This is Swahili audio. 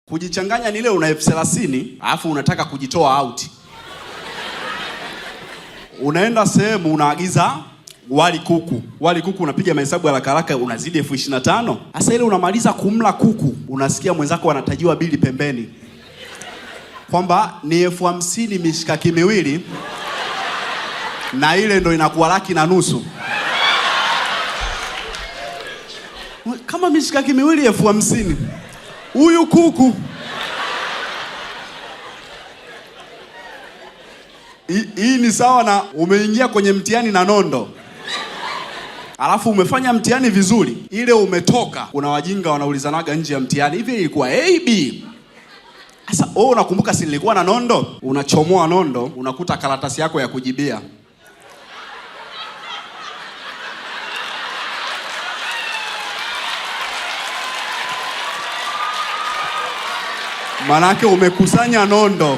Kujichanganya ni ile una 30,000 alafu unataka kujitoa out. Unaenda sehemu unaagiza wali kuku. Wali kuku unapiga mahesabu haraka haraka unazidi 25,000. Sasa ile unamaliza kumla kuku, unasikia mwenzako anatajiwa bili pembeni. Kwamba ni 50,000 mishikaki miwili na ile ndo inakuwa 1,500,000. Kama mishikaki miwili 50,000. Huyu kuku. Hii ni sawa na umeingia kwenye mtihani na nondo. Alafu umefanya mtihani vizuri. Ile umetoka. Kuna wajinga wanaulizanaga nje ya mtihani. Hivi ilikuwa A, B? Sasa wewe unakumbuka si nilikuwa na nondo? Unachomoa nondo, unakuta karatasi yako ya kujibia. Manake umekusanya nondo.